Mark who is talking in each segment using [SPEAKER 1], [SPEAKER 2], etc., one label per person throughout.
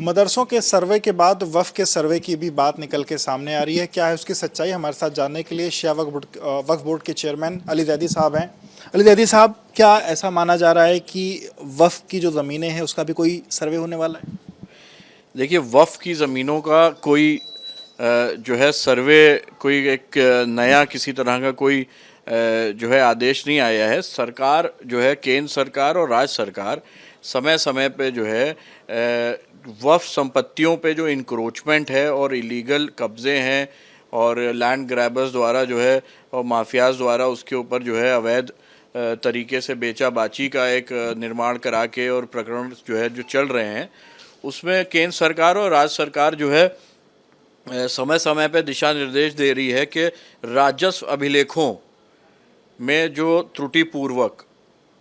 [SPEAKER 1] मदरसों के सर्वे के बाद वफ़ के सर्वे की भी बात निकल के सामने आ रही है। क्या है उसकी सच्चाई, हमारे साथ जानने के लिए शिया वक्फ बोर्ड के चेयरमैन अली ज़ैदी साहब हैं। अली ज़ैदी साहब, क्या ऐसा माना जा रहा है कि वफ़ की जो ज़मीनें हैं उसका भी कोई सर्वे होने वाला है?
[SPEAKER 2] देखिए, वफ़ की ज़मीनों का कोई जो है सर्वे, कोई एक नया किसी तरह का कोई जो है आदेश नहीं आया है। सरकार जो है, केंद्र सरकार और राज्य सरकार समय समय पे जो है वफ़ संपत्तियों पे जो इंक्रोचमेंट है और इलीगल कब्ज़े हैं और लैंड ग्रैबर्स द्वारा जो है और माफियाज द्वारा उसके ऊपर जो है अवैध तरीके से बेचा बाची का एक निर्माण करा के और प्रकरण जो है जो चल रहे हैं, उसमें केंद्र सरकार और राज्य सरकार जो है समय समय पे दिशा निर्देश दे रही है कि राजस्व अभिलेखों में जो त्रुटिपूर्वक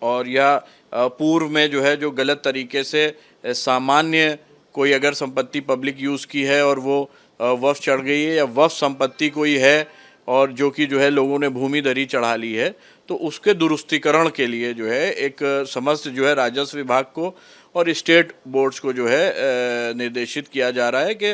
[SPEAKER 2] और या पूर्व में जो है जो गलत तरीके से सामान्य कोई अगर संपत्ति पब्लिक यूज़ की है और वो वफ़ चढ़ गई है, या वफ़ संपत्ति कोई है और जो कि जो है लोगों ने भूमि दरी चढ़ा ली है, तो उसके दुरुस्तीकरण के लिए जो है एक समस्त जो है राजस्व विभाग को और स्टेट बोर्ड्स को जो है निर्देशित किया जा रहा है कि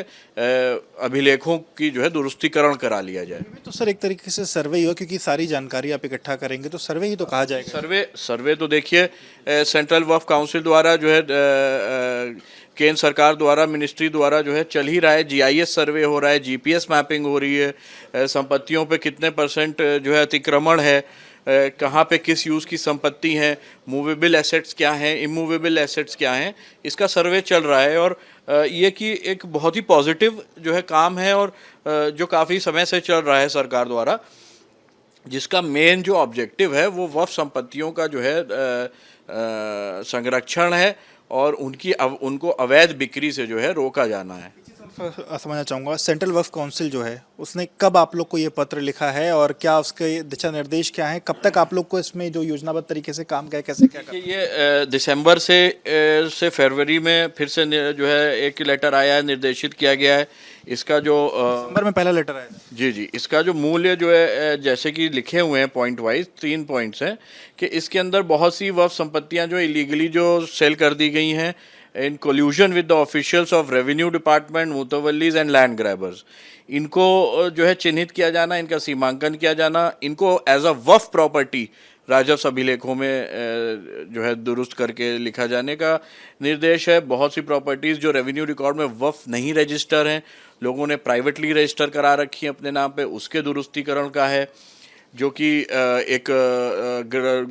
[SPEAKER 2] अभिलेखों की जो है दुरुस्तीकरण करा लिया जाए।
[SPEAKER 1] तो सर एक तरीके से सर्वे ही हो, क्योंकि सारी जानकारी आप इकट्ठा करेंगे तो सर्वे ही तो कहा जाएगा।
[SPEAKER 2] सर्वे तो देखिए, सेंट्रल वक्फ काउंसिल द्वारा जो है केंद्र सरकार द्वारा, मिनिस्ट्री द्वारा जो है चल ही रहा है। जीआईएस सर्वे हो रहा है, जीपीएस मैपिंग हो रही है, संपत्तियों पे कितने % जो है अतिक्रमण है, कहाँ पे किस यूज़ की संपत्ति है, मूवेबल एसेट्स क्या हैं, इमूवेबल एसेट्स क्या हैं, इसका सर्वे चल रहा है। और ये कि एक बहुत ही पॉजिटिव जो है काम है और जो काफ़ी समय से चल रहा है सरकार द्वारा, जिसका मेन जो ऑब्जेक्टिव है वो वफ़ संपत्तियों का जो है संरक्षण है और उनको अवैध बिक्री से जो है रोका जाना है।
[SPEAKER 1] समझना चाहूँगा, सेंट्रल वक्फ काउंसिल जो है उसने कब आप लोग को ये पत्र लिखा है और क्या उसके दिशा निर्देश क्या हैं, कब तक आप लोग को इसमें जो योजनाबद्ध तरीके से काम कैसे क्या करना है?
[SPEAKER 2] ये दिसंबर से फरवरी में फिर से जो है एक लेटर आया है, निर्देशित किया गया है। इसका जो
[SPEAKER 1] दिसंबर में पहला लेटर आया था।
[SPEAKER 2] जी, इसका जो मूल्य जो है जैसे कि लिखे हुए हैं पॉइंट वाइज 3 पॉइंट्स हैं कि इसके अंदर बहुत सी वफ़ संपत्तियां जो इलीगली जो सेल कर दी गई हैं in collusion with the officials of revenue department, मुतवल्लीज एंड लैंड ग्रैबर्स, इनको जो है चिन्हित किया जाना, इनका सीमांकन किया जाना, इनको एज अ वफ़ प्रॉपर्टी राजस्व अभिलेखों में जो है दुरुस्त करके लिखा जाने का निर्देश है। बहुत सी प्रॉपर्टीज़ जो रेवेन्यू रिकॉर्ड में वफ़ नहीं रजिस्टर हैं, लोगों ने प्राइवेटली रजिस्टर करा रखी हैं अपने नाम पे, उसके दुरुस्तीकरण का है, जो कि एक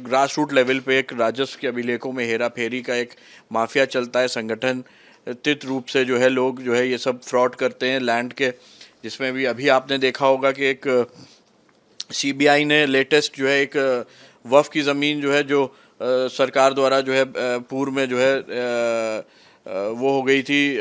[SPEAKER 2] ग्रास रूट लेवल पे एक राजस्व के अभिलेखों में हेरा फेरी का एक माफिया चलता है, संगठित रूप से जो है लोग जो है ये सब फ्रॉड करते हैं लैंड के, जिसमें भी अभी आपने देखा होगा कि एक सीबीआई ने लेटेस्ट जो है एक वफ़ की ज़मीन जो है जो सरकार द्वारा जो है पूर्व में जो है वो हो गई थी,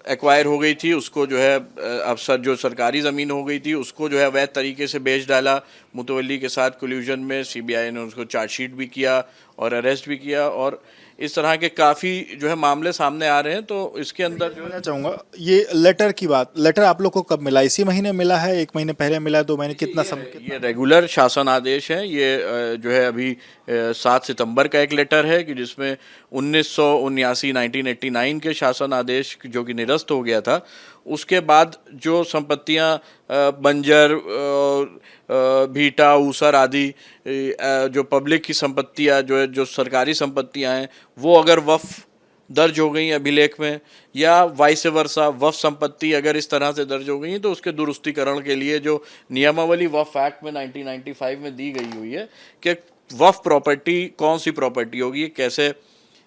[SPEAKER 2] एक्वायर हो गई थी, उसको जो है अफसर जो सरकारी ज़मीन हो गई थी उसको जो है अवैध तरीके से बेच डाला मुतवल्ली के साथ कोल्यूशन में। सीबीआई ने उसको चार्जशीट भी किया और अरेस्ट भी किया और इस तरह के काफ़ी जो है मामले सामने आ रहे हैं। तो इसके अंदर जो
[SPEAKER 1] मैं चाहूँगा ये लेटर की बात, लेटर आप लोग को कब मिला? इसी महीने मिला है, 1 महीने पहले मिला है, 2 महीने, कितना समय?
[SPEAKER 2] ये रेगुलर शासन आदेश है। ये जो है अभी 7 सितंबर का एक लेटर है कि जिसमें 1989 के शासन आदेश जो कि निरस्त हो गया था, उसके बाद जो संपत्तियां बंजर, भीटा, ऊसर आदि जो पब्लिक की संपत्तियां जो है, जो सरकारी संपत्तियां हैं, वो अगर वफ़ दर्ज हो गई अभिलेख में या वाइस वर्सा वफ़ संपत्ति अगर इस तरह से दर्ज हो गई तो उसके दुरुस्तीकरण के लिए जो नियमावली वफ़ एक्ट में 1995 में दी गई हुई है कि वफ़ प्रॉपर्टी कौन सी प्रॉपर्टी होगी, कैसे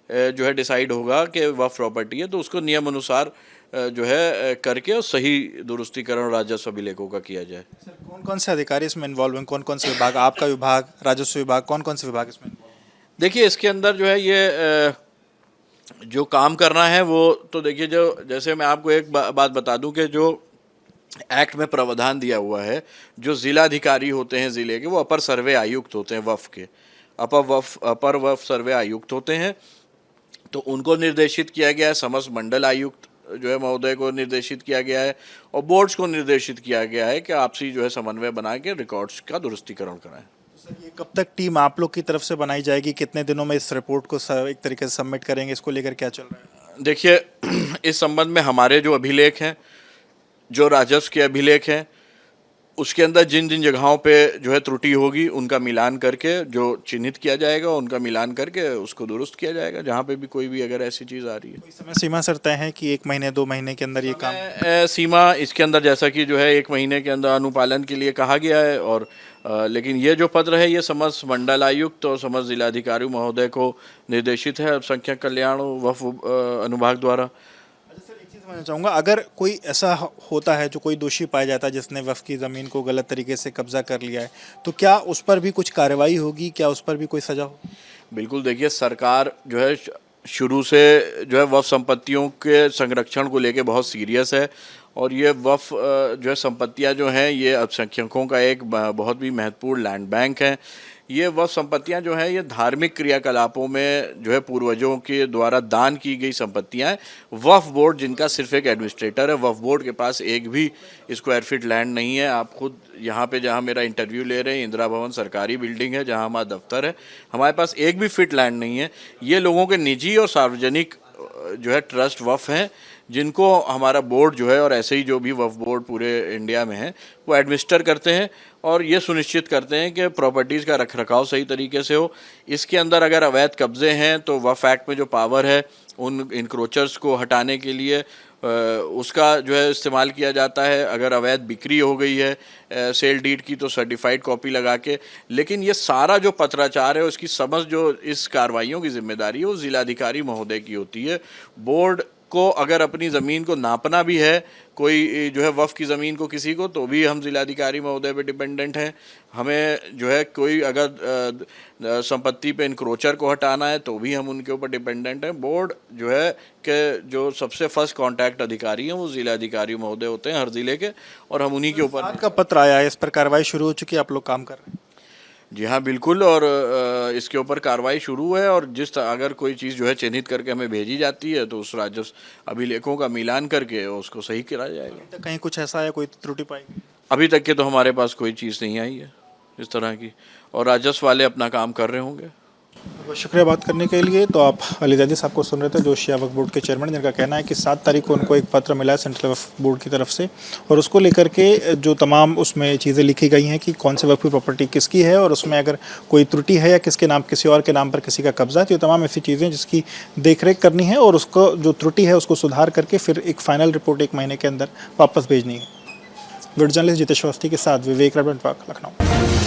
[SPEAKER 2] जो है डिसाइड होगा कि वफ़ प्रॉपर्टी है, तो उसको नियम अनुसार जो है करके और सही दुरुस्तीकरण राजस्व अभिलेखों का किया जाए।
[SPEAKER 1] सर कौन कौन से अधिकारी इसमें इन्वॉल्व हैं, कौन कौन से विभाग, आपका विभाग, राजस्व विभाग, कौन कौन से विभाग इसमें involved हैं?
[SPEAKER 2] देखिए, इसके अंदर जो है ये जो काम करना है वो तो देखिए, जो जैसे मैं आपको एक बात बता दूं कि जो एक्ट में प्रावधान दिया हुआ है, जो जिलाधिकारी होते हैं ज़िले के, वो अपर सर्वे आयुक्त होते हैं वफ़ के, अपर वफ़ सर्वे आयुक्त होते हैं, तो उनको निर्देशित किया गया है। समस्त मंडल आयुक्त जो है महोदय को निर्देशित किया गया है और बोर्ड्स को निर्देशित किया गया है कि आपसी जो है समन्वय बना के रिकॉर्ड्स का दुरुस्तीकरण कराएं।
[SPEAKER 1] सर ये कब तक टीम आप लोग की तरफ से बनाई जाएगी, कितने दिनों में इस रिपोर्ट को एक तरीके से सबमिट करेंगे, इसको लेकर क्या चल रहा है?
[SPEAKER 2] देखिए, इस संबंध में हमारे जो अभिलेख हैं, जो राजस्व के अभिलेख हैं, उसके अंदर जिन जिन जगहों पे जो है त्रुटि होगी उनका मिलान करके जो चिन्हित किया जाएगा उनका मिलान करके उसको दुरुस्त किया जाएगा, जहाँ पे भी कोई भी अगर ऐसी चीज़ आ रही है।
[SPEAKER 1] कोई समय सीमा सर तय है कि 1 महीने 2 महीने के अंदर ये काम?
[SPEAKER 2] सीमा इसके अंदर जैसा कि जो है 1 महीने के अंदर अनुपालन के लिए कहा गया है, और लेकिन ये जो पत्र है ये समस्त मंडलायुक्त और समस्त जिलाधिकारी महोदय को निर्देशित है अल्पसंख्यक कल्याण वक्फ अनुभाग द्वारा।
[SPEAKER 1] अच्छा सर, एक चीज़ समझना चाहूँगा, अगर कोई ऐसा होता है जो कोई दोषी पाया जाता है जिसने वक्फ की ज़मीन को गलत तरीके से कब्जा कर लिया है, तो क्या उस पर भी कुछ कार्रवाई होगी, क्या उस पर भी कोई सज़ा हो?
[SPEAKER 2] बिल्कुल, देखिए सरकार जो है शुरू से जो है वक्फ संपत्तियों के संरक्षण को लेके बहुत सीरियस है, और ये वक्फ जो है संपत्तियां जो हैं ये अल्पसंख्यकों का एक बहुत भी महत्वपूर्ण लैंड बैंक है। ये वक्फ संपत्तियां जो हैं ये धार्मिक क्रियाकलापों में जो है पूर्वजों के द्वारा दान की गई संपत्तियां हैं। वक्फ बोर्ड जिनका सिर्फ एक एडमिनिस्ट्रेटर है, वक्फ बोर्ड के पास एक भी स्क्वायर फीट लैंड नहीं है। आप खुद यहाँ पे जहाँ मेरा इंटरव्यू ले रहे हैं, इंदिरा भवन सरकारी बिल्डिंग है जहाँ हमारा दफ्तर है, हमारे पास एक भी फीट लैंड नहीं है। ये लोगों के निजी और सार्वजनिक जो है ट्रस्ट वक्फ हैं, जिनको हमारा बोर्ड जो है और ऐसे ही जो भी वक्फ बोर्ड पूरे इंडिया में है वो एडमिनिस्टर करते हैं, और ये सुनिश्चित करते हैं कि प्रॉपर्टीज़ का रखरखाव सही तरीके से हो। इसके अंदर अगर अवैध कब्जे हैं तो वक्फ एक्ट में जो पावर है उन इंक्रोचर्स को हटाने के लिए उसका जो है इस्तेमाल किया जाता है। अगर अवैध बिक्री हो गई है सेल डीड की तो सर्टिफाइड कॉपी लगा के, लेकिन ये सारा जो पत्राचार है उसकी समझ जो इस कार्रवाइयों की जिम्मेदारी है वो जिलाधिकारी महोदय की होती है। बोर्ड को अगर अपनी ज़मीन को नापना भी है, कोई जो है वक्फ की ज़मीन को किसी को, तो भी हम जिलाधिकारी महोदय पे डिपेंडेंट हैं। हमें जो है कोई अगर संपत्ति पे इंक्रोचर को हटाना है तो भी हम उनके ऊपर डिपेंडेंट हैं। बोर्ड जो है के जो सबसे फर्स्ट कांटेक्ट अधिकारी हैं वो जिलाधिकारी महोदय होते हैं हर ज़िले के, और हम उन्हीं के ऊपर।
[SPEAKER 1] आपका पत्र आया है, इस पर कार्रवाई शुरू हो चुकी है, आप लोग काम कर रहे हैं?
[SPEAKER 2] जी हाँ बिल्कुल, और इसके ऊपर कार्रवाई शुरू है, और अगर कोई चीज़ जो है चिन्हित करके हमें भेजी जाती है तो उस राजस्व अभिलेखों का मिलान करके उसको सही करा जाएगा।
[SPEAKER 1] कहीं कुछ ऐसा है, कोई त्रुटि पाई?
[SPEAKER 2] अभी तक के तो हमारे पास कोई चीज़ नहीं आई है इस तरह की, और राजस्व वाले अपना काम कर रहे होंगे।
[SPEAKER 1] बहुत शुक्रिया बात करने के लिए। तो आप अली ज़ैदी साहब को सुन रहे थे, जो शिया वक्फ बोर्ड के चेयरमैन, जिनका कहना है कि 7 तारीख को उनको एक पत्र मिला है सेंट्रल वक्फ बोर्ड की तरफ से, और उसको लेकर के जो तमाम उसमें चीज़ें लिखी गई हैं कि कौन से वक्फ की प्रॉपर्टी किसकी है, और उसमें अगर कोई त्रुटि है या किसके नाम किसी और के नाम पर किसी का कब्जा है, तो ये तमाम ऐसी चीज़ें जिसकी देखरेख करनी है, और उसको जो त्रुटि है उसको सुधार करके फिर एक फाइनल रिपोर्ट 1 महीने के अंदर वापस भेजनी है। वीडियो जर्नलिस्ट जितेश अवस्थी के साथ विवेक, लखनऊ।